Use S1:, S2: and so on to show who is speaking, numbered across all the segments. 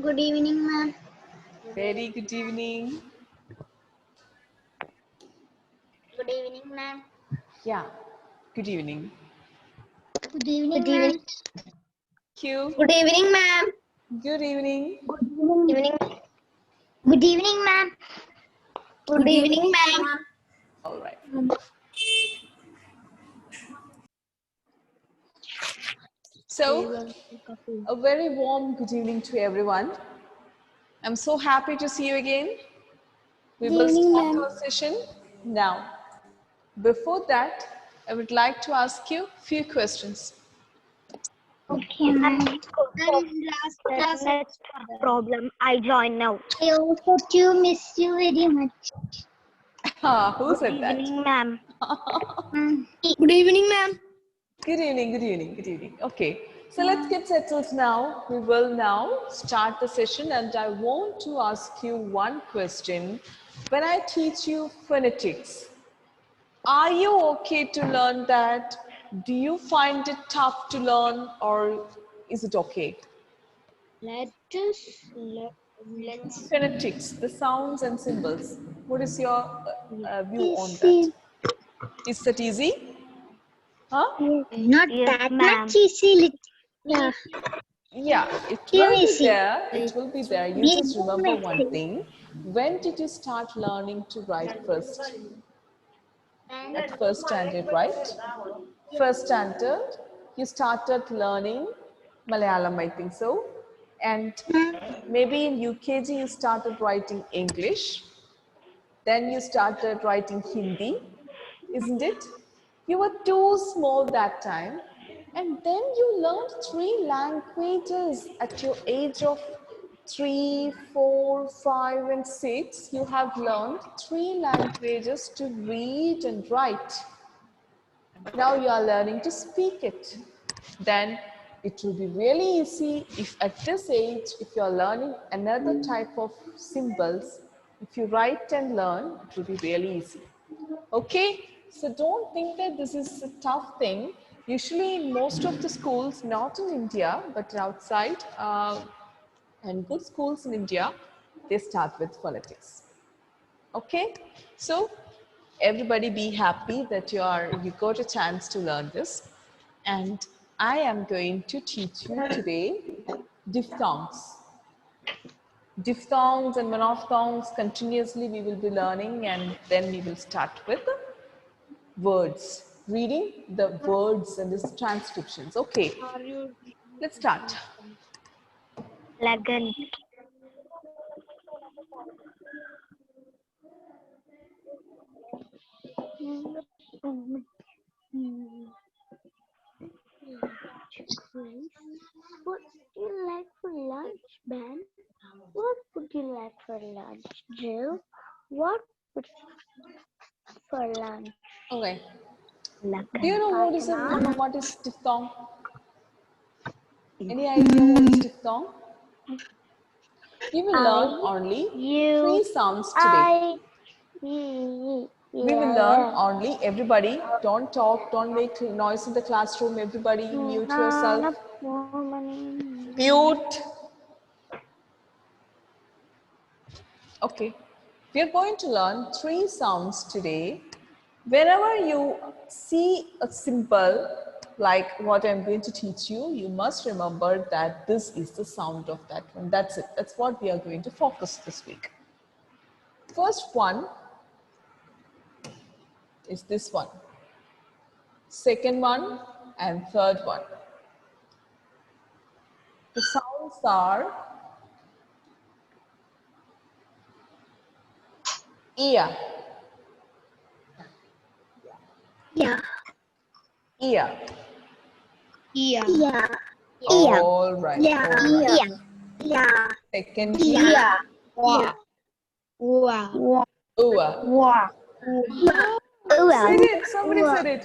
S1: Good evening, ma'am.
S2: Very good evening.
S1: Good evening, ma'am.
S2: Yeah, good evening.
S1: Good evening, ma'am.
S2: Thank you.
S1: Good evening, ma'am.
S2: Good evening.
S1: Good evening. Good evening, ma'am. Good evening, ma'am.
S2: All right. So, a very warm good evening to everyone. I'm so happy to see you again. We will start our session now. Before that, I would like to ask you a few questions.
S1: Okay, ma'am. And last class.
S3: That's problem. I join now.
S1: I also too miss you very much.
S2: Who said that?
S3: Evening, ma'am.
S1: Good evening, ma'am.
S2: Good evening, good evening, good evening. Okay, so let's get settled now. We will now start the session, and I want to ask you one question. When I teach you phonetics, are you okay to learn that? Do you find it tough to learn, or is it okay?
S1: Let's
S2: Phonetics, the sounds and symbols. What is your view on
S1: see.
S2: that? Is that easy? Huh?
S1: Not
S3: Yes,
S1: that
S3: ma'am.
S1: much easy. Yeah.
S2: Yeah, it
S1: Too
S2: will be
S1: easy.
S2: there. It will be there. You
S1: Be
S2: just remember one
S1: messy.
S2: thing. When did you start learning to write first? At first standard, right? First standard, you started learning Malayalam, I think so. And maybe in UKG, you started writing English. Then you started writing Hindi, isn't it? You were too small that time. And then you learned 3 languages at your age of 3, 4, 5, and 6. You have learned 3 languages to read and write. Now you are learning to speak it. Then it will be really easy if at this age, if you are learning another type of symbols, if you write and learn, it will be really easy. Okay, so don't think that this is a tough thing. Usually in most of the schools, not in India, but outside, and good schools in India, they start with phonetics. Okay, so everybody be happy that you got a chance to learn this. And I am going to teach you today diphthongs. Diphthongs and monophthongs continuously we will be learning, and then we will start with words, reading the words and its transcriptions. Okay, let's start.
S3: Lagan.
S1: What do you like for lunch, Ben? What would you like for lunch, Jill? What would for lunch?
S2: Okay. Do
S3: Lagan.
S2: you know
S3: Fatima.
S2: what is diphthong? Any idea what is diphthong? We will learn only 3 sounds today. We will learn only, everybody, don't talk, don't make noise in the classroom, everybody mute yourself. Mute. Okay. We are going to learn 3 sounds today. Whenever you see a symbol like what I'm going to teach you, you must remember that this is the sound of that one. That's it. That's what we are going to focus this week. First one is this one. Second one and third one. The sounds are ear,
S1: Yeah.
S2: ear.
S1: Yeah. Yeah.
S2: All right.
S1: Yeah.
S2: All right.
S1: Yeah. Yeah.
S2: Second,
S1: Yeah. Wow. Wow.
S2: ua. Said it. Somebody said it.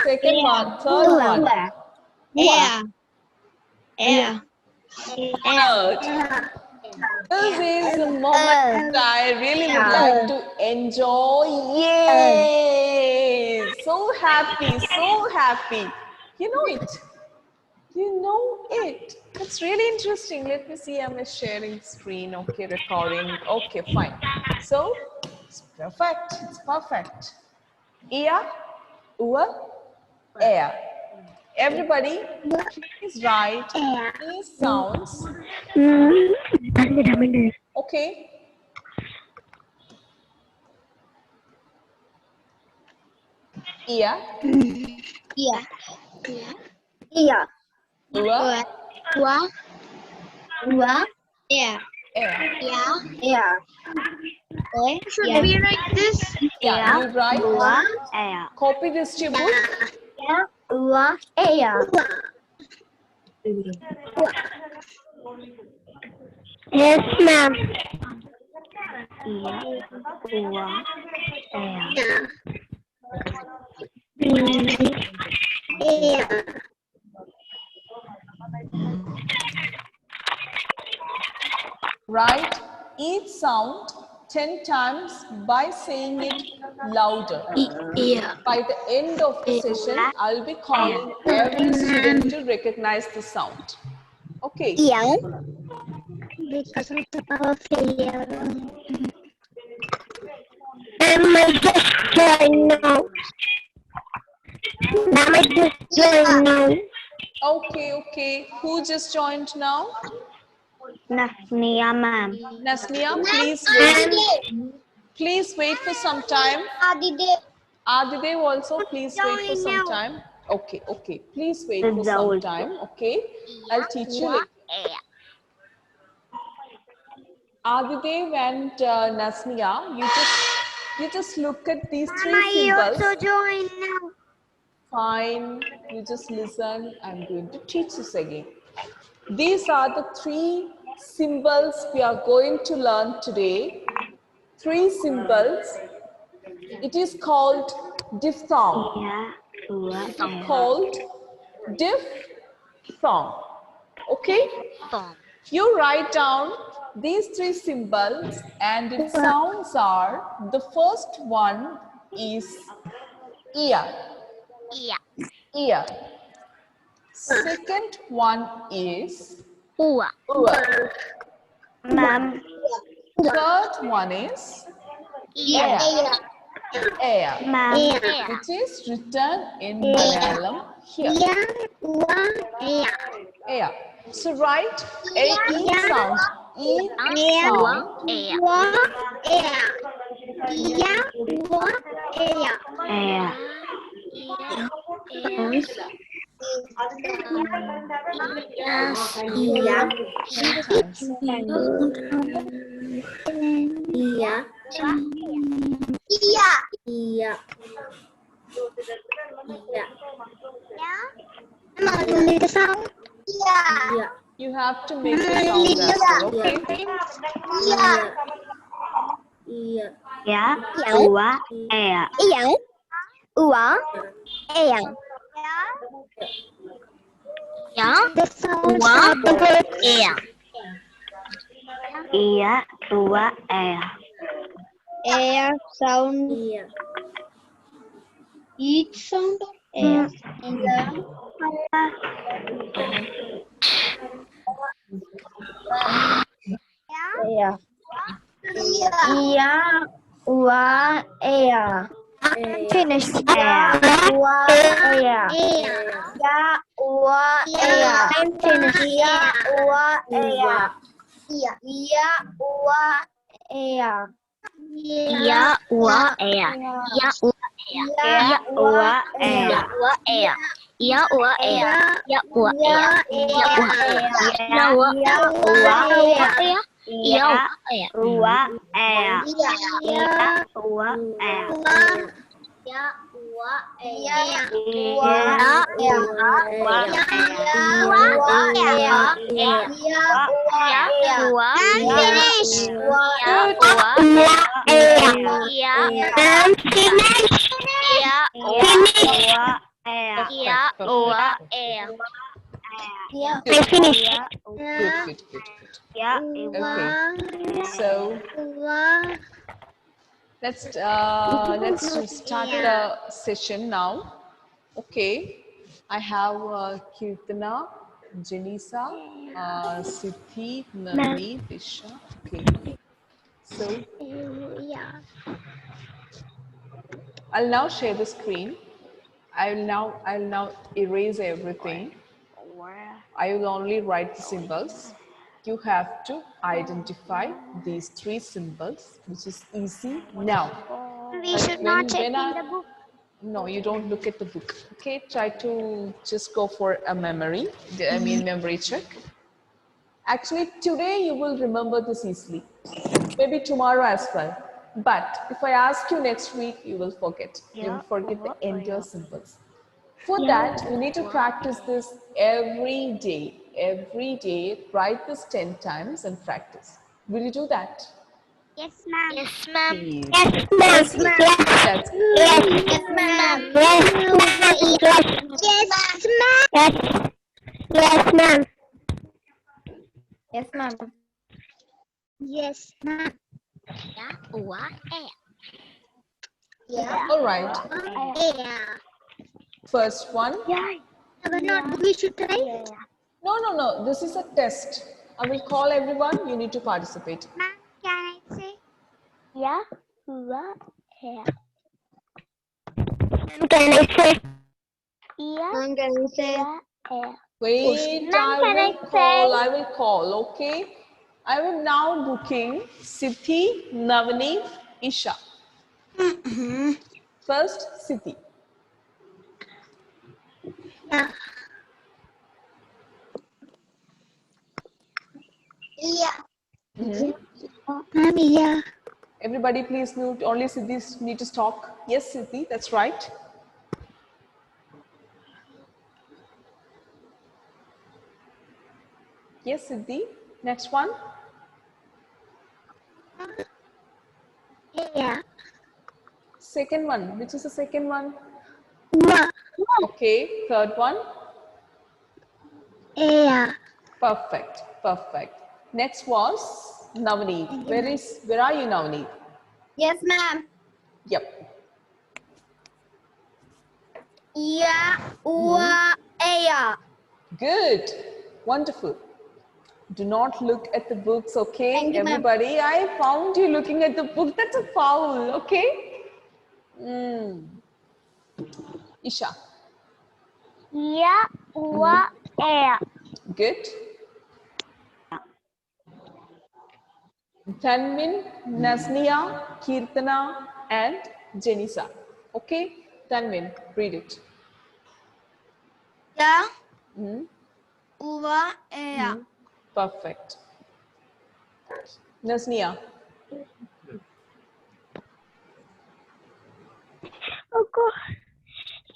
S2: Second one. Third one.
S1: Yeah. Yeah.
S2: Third. This is the moment I really would like to enjoy. Yay! So happy, so happy. You know it. You know it. That's really interesting. Let me see. I'm sharing screen. Okay, recording. Okay, fine. So, it's perfect. It's perfect. Ia, ua, air. Everybody, please write these sounds. Okay. Ia,
S3: Yeah. Yeah.
S2: ua,
S3: What? What? Yeah.
S2: air.
S3: Yeah. Yeah. Should we write this?
S2: Yeah, you write.
S3: Yeah.
S2: Copy this to your book.
S3: Yeah. Yeah. Yes, ma'am. Yeah.
S2: Write each sound 10 times by saying it louder.
S1: Yeah.
S2: By the end of the session, I'll be calling every student to recognize the sound. Okay.
S3: Yeah. Because of the power failure. I just joined now. I just joined now.
S2: Okay, okay. Who just joined now?
S3: Nasnia, ma'am.
S2: Nasnia, please wait. Please wait for some time. Adidev also, please wait for some time. Okay, okay. Please wait for some time. Okay. I'll teach you later. Adidev and Nasnia, you just look at these three symbols.
S3: joined now.
S2: Fine. You just listen. I'm going to teach this again. These are the three symbols we are going to learn today. Three symbols. It is called diphthong. It is called diphthong. Okay? You write down these three symbols and its sounds are, the first one is ear. Ear. Second one is ua.
S3: Ma'am.
S2: Third one is air. Air.
S3: Ma'am.
S2: Which is written in Malayalam here. Air. So write each sound. Each sound. Three times. You have to make the sound as well, okay?
S3: The sound of the word air. Air sound. Each sound of air. Air. Yeah. Wa air. Finished. Air. Wa air. Ya wa air. Finished. Ya wa air. Ya wa air. Ya wa air. Ya wa air. Ya wa air. Ya wa air. Ya wa air. Ya wa air. Ya wa air.
S2: Good,
S3: Finished.
S2: good, good. Okay. So let's start the session now. Okay. I have Kirtana Janisa, Siddhi, Navneet, Isha. Okay. So
S1: Yeah.
S2: I'll now share the screen. I'll now erase everything. I will only write the symbols. You have to identify these three symbols, which is easy now.
S1: We
S2: But
S1: should not check
S2: when
S1: in the book.
S2: no, you don't look at the book. Okay, try to just go for a memory. Memory check. Actually, today you will remember this easily. Maybe tomorrow as well. But if I ask you next week, you will forget. You will forget the entire symbols. For that, you need to practice this every day. Every day, write this 10 times and practice. Will you do that?
S1: Yes, ma'am.
S3: Yes, ma'am.
S2: Please.
S1: Yes,
S2: That's
S1: ma'am.
S2: good.
S1: Yes.
S2: That's good.
S1: Yes.
S3: Yes, ma'am.
S1: Yes. Yes, ma'am. Yes, ma'am.
S3: Yes, ma'am.
S1: Yes, ma'am. Yeah. What? Yeah.
S2: All right.
S1: Yeah.
S2: First one.
S1: Yeah. But not we should try.
S2: No, no, no. This is a test. I will call everyone. You need to participate.
S1: Ma'am, can I say? Yeah. What? Yeah. Ma'am, can I say? Yeah.
S3: Ma'am, can you say?
S1: Yeah.
S2: Wait,
S1: Ma'am,
S2: I
S1: can I
S2: will call.
S1: say?
S2: I will call. Okay. I will now booking Siddhi, Navneet, Isha. First, Siddhi.
S1: Yeah. Yeah. Ma'am, yeah.
S2: Everybody, please mute. Only Siddhi need to talk. Yes, Siddhi, that's right. Yes, Siddhi. Next one.
S1: Yeah.
S2: Second one. Which is the second one?
S1: What?
S2: Okay. Third one.
S1: Yeah.
S2: Perfect. Perfect. Next was Navneet. Where are you, Navneet?
S3: Yes, ma'am.
S2: Yep.
S3: Yeah. Yeah.
S2: Good. Wonderful. Do not look at the books, okay?
S3: Thank you, ma'am.
S2: Everybody, I found you looking at the book. That's a foul, okay? Isha.
S1: Yeah. What? Yeah.
S2: Good. Tanvin, Nasnia, Kirtana, and Jenisa. Okay? Tanvin, read it.
S3: Yeah. Yeah.
S2: Perfect. Nasnia.
S1: Okay.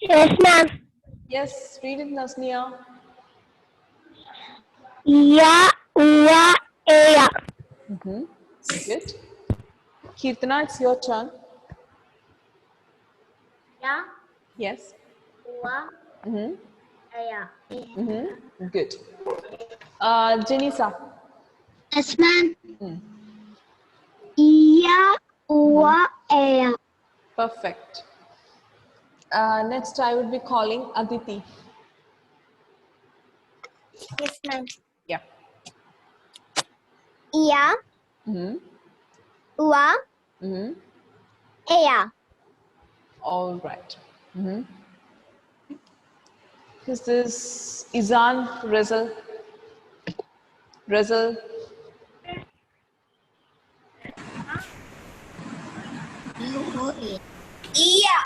S1: Yes, ma'am.
S2: Yes, read it, Nasnia.
S1: Yeah. What? Yeah.
S2: Good. Kirtana, it's your turn.
S1: Yeah.
S2: Yes.
S1: What? Yeah.
S2: Good. Jenisa.
S1: Yes, ma'am. Yeah. What? Yeah.
S2: Perfect. Next, I would be calling Aditi.
S3: Yes, ma'am.
S2: Yeah.
S3: Yeah. Yeah.
S2: All right. This is Izan Rezal. Rezal.
S3: Yeah.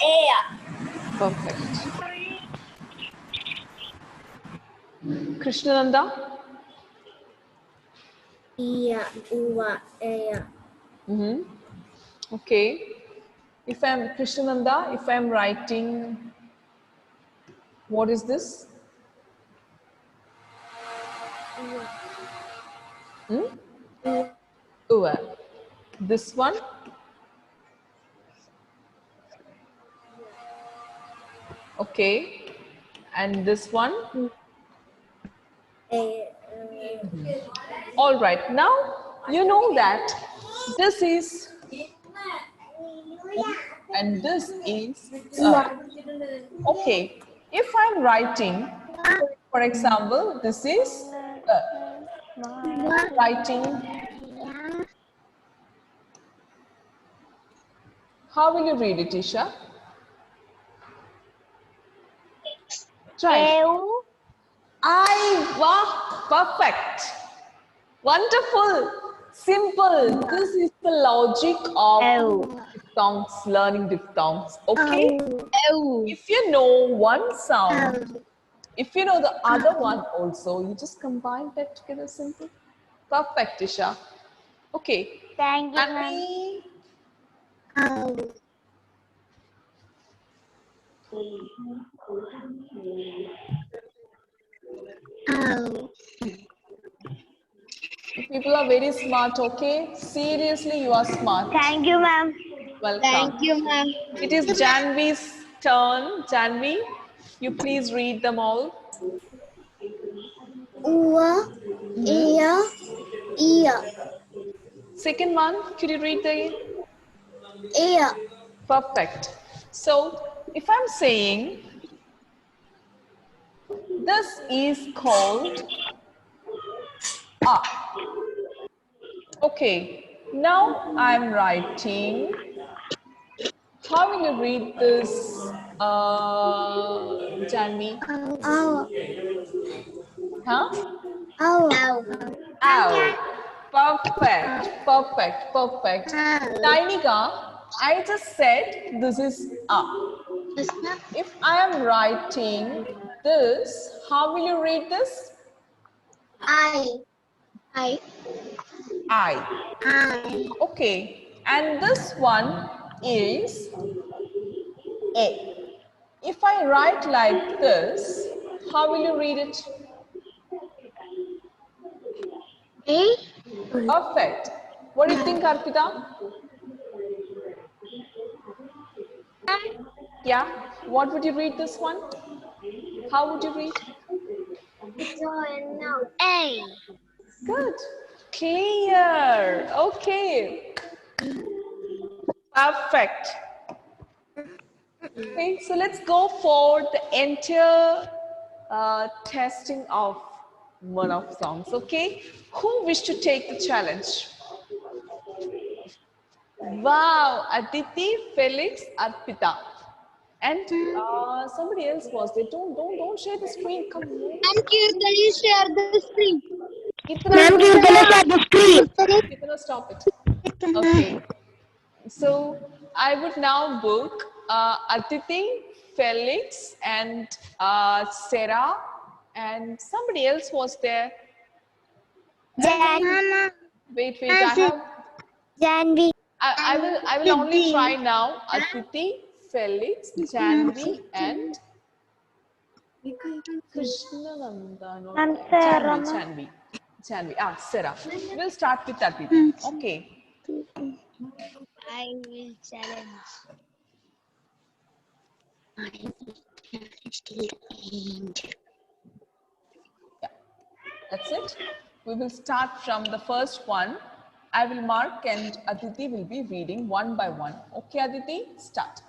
S3: Yeah.
S2: Perfect. Krishnananda.
S3: Yeah. Yeah.
S2: Okay. If I'm Krishnananda, if I'm writing, what is this? Uva. This one? Okay. And this one? All right. Now, you know that this is and this is okay. If I'm writing For example, this is writing. How will you read it, Isha? Try. Wow, perfect. Wonderful. Simple. This is the logic of diphthongs, learning diphthongs. Okay? If you know one sound, if you know the other one also, you just combine that together simple. Perfect, Isha. Okay.
S1: Thank you, ma'am.
S2: Annie. You people are very smart, okay? Seriously, you are smart.
S1: Thank you, ma'am.
S2: Welcome.
S3: Thank you, ma'am.
S2: It is Janvi's turn. Janvi, you please read them all.
S3: Ua, Ia, Ia,
S2: Second one, could you read the
S3: Ia,
S2: perfect? So, if I'm saying this is called up, okay, now I'm writing. How will you read this, Janvi?
S3: Au,
S2: Huh?
S3: Au,
S2: Ow. Perfect, perfect, perfect. Tainika, I just said this is up. If I am writing this, how will you read this?
S3: I, I,
S2: I.
S3: I,
S2: Okay. And this one is A. If I write like this, how will you read it?
S3: A,
S2: Perfect. What do you think, Arpita? Yeah. What would you read this one? How would you read?
S1: A.
S2: Good. Clear. Okay. Perfect. Okay, so let's go for the entire testing of one of songs. Okay, who wish to take the challenge? Wow, Aditi, Felix, Arpita, and somebody else was there. Don't share the screen. Come on.
S3: Ma'am, can you share the screen?
S2: Kitna,
S3: Ma'am, can you share the screen?
S2: Kitna, stop it. Okay. So I would now book Aditi, Felix, and Sarah, and somebody else was there.
S3: Mama,
S2: Wait, I have.
S1: Janvi.
S2: I will only try now. Aditi, Felix, Janvi, and Krishnananda. Not
S1: Ma'am,
S2: Janvi,
S1: Sarah, ma'am.
S2: Janvi, Janvi. Ah, Sarah. We'll start with Aditi. Okay.
S3: I will challenge.
S2: Yeah, that's it. We will start from the first one. I will mark and Aditi will be reading one by one. Okay, Aditi, start.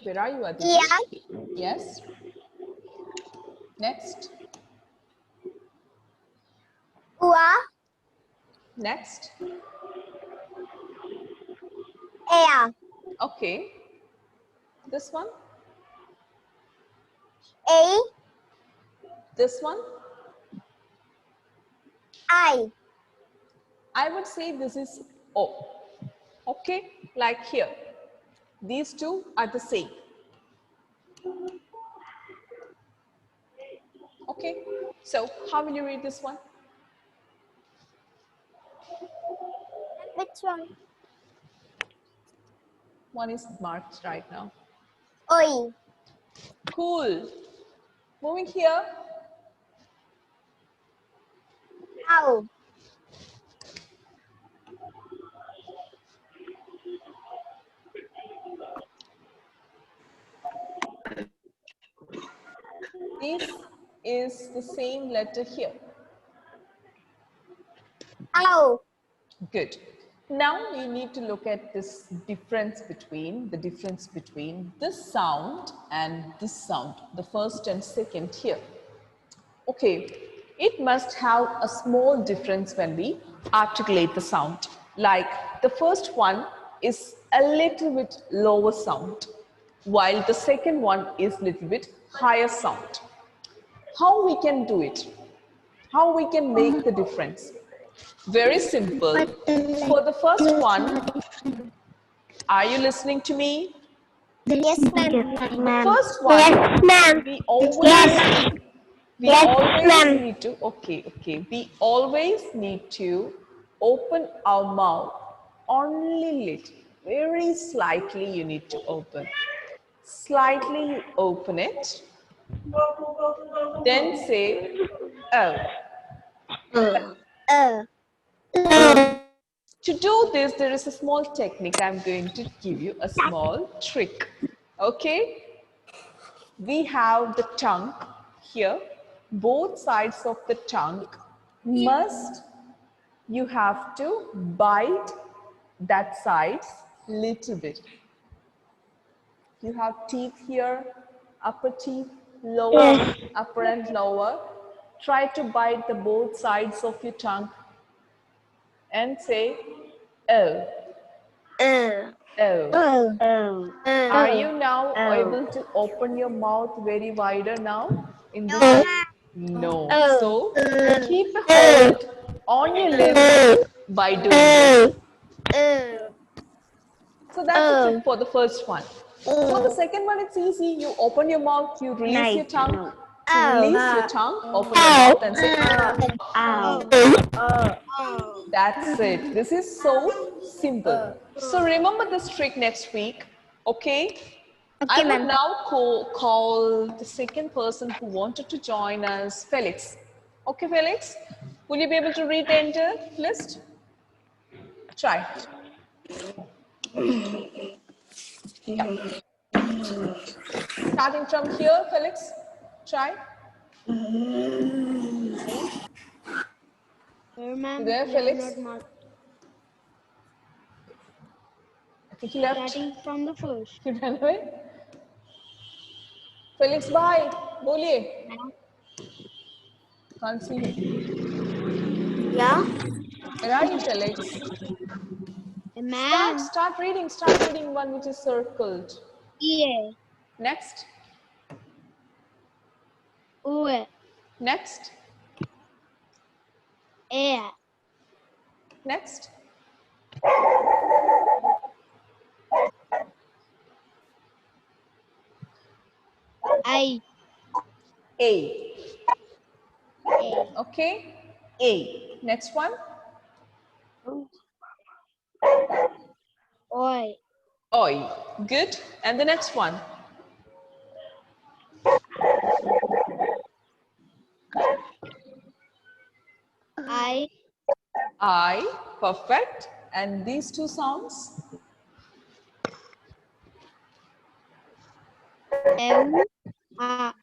S2: Where are you, Aditi?
S3: Yeah.
S2: Yes. Next.
S3: Ua,
S2: Next.
S3: Ea,
S2: Okay. This one.
S3: A,
S2: This one. I would say this is O. Okay, like here. These two are the same. Okay, so how will you read this one?
S3: Which one?
S2: One is marked right now.
S3: Oi,
S2: Cool. Moving here.
S3: Au,
S2: This is the same letter here.
S3: Au,
S2: Good. Now we need to look at this difference between this sound and this sound, the first and second here. Okay, it must have a small difference when we articulate the sound. Like the first one is a little bit lower sound, while the second one is little bit higher sound. How we can do it? How we can make the difference? Very simple. For the first one, are you listening to me?
S3: Yes, ma'am.
S1: Yes,
S2: The
S1: ma'am.
S2: first one,
S3: Yes, ma'am.
S2: we always
S3: Yes.
S2: we
S3: Yes,
S2: always
S3: ma'am.
S2: need to we always need to open our mouth only little, very slightly you need to open. Slightly you open it, then say oh.
S3: Uh. Uh.
S2: To do this, there is a small technique. I'm going to give you a small trick. Okay? We have the tongue here. Both sides of the tongue must, you have to bite that side little bit. You have teeth here, upper teeth, lower,
S3: Yes.
S2: upper and lower. Try to bite the both sides of your tongue and say oh,
S3: Uh.
S2: oh.
S3: Oh.
S1: Oh,
S2: Are
S3: Oh.
S2: you now
S1: oh,
S2: able to open your mouth very wider now in this
S3: No.
S2: way? No.
S3: Oh.
S2: So keep a
S3: Oh.
S2: hold on your lips by doing this.
S3: Oh.
S2: So that's a trick
S3: Oh.
S2: for the first one. For the second one, it's easy. You open your mouth, you release
S1: nice.
S2: your tongue.
S1: No.
S2: To
S3: Oh.
S2: release your tongue, open your mouth and say,
S1: Ow.
S2: that's it. This is so simple. So remember this trick next week, okay? I
S3: Okay,
S2: would
S3: ma'am.
S2: now call the second person who wanted to join us, Felix. Okay, Felix? Will you be able to read the entire list? Try. Yeah. Starting from here, Felix. Try. You
S3: Ma'am,
S2: there,
S3: they are
S2: Felix?
S3: not marked.
S2: I think he left.
S3: Starting from the first.
S2: He ran away. Felix, bye. बोलिए. Can't see him.
S3: Yeah.
S2: Where are you, Felix? Start,
S3: Ma'am.
S2: start reading. Start reading one which is circled.
S3: Yeah.
S2: Next.
S3: Ue.
S2: Next.
S3: Ea.
S2: Next.
S3: I.
S2: A.
S3: A.
S2: Okay. A. Next one.
S3: Oi.
S2: Oi. Good. And the next one.
S3: I.
S2: I. Perfect. And these two sounds.
S3: Eu. A.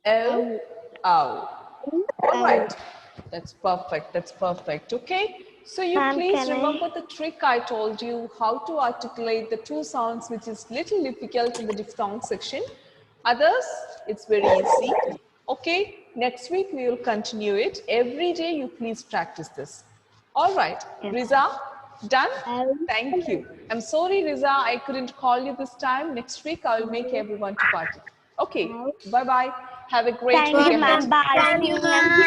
S2: L.
S3: Au.
S2: Ow. All
S3: Au.
S2: right. That's perfect. That's perfect. Okay. So you
S1: Ma'am,
S2: please
S1: can
S2: remember the trick I told you how to articulate the two sounds, which is little difficult in the diphthong section. Others, it's very easy. Okay. Next week we will continue it. Every day you please practice this. All right.
S1: Yes.
S2: Riza, done?
S3: Au.
S2: Thank you. I'm sorry, Riza, I couldn't call you this time. Next week I will make everyone to participate. Okay.
S3: Au.
S2: Bye-bye. Have a great
S1: Thank
S2: week
S1: you,
S2: ahead.
S1: ma'am. Bye.
S3: Thank you, ma'am.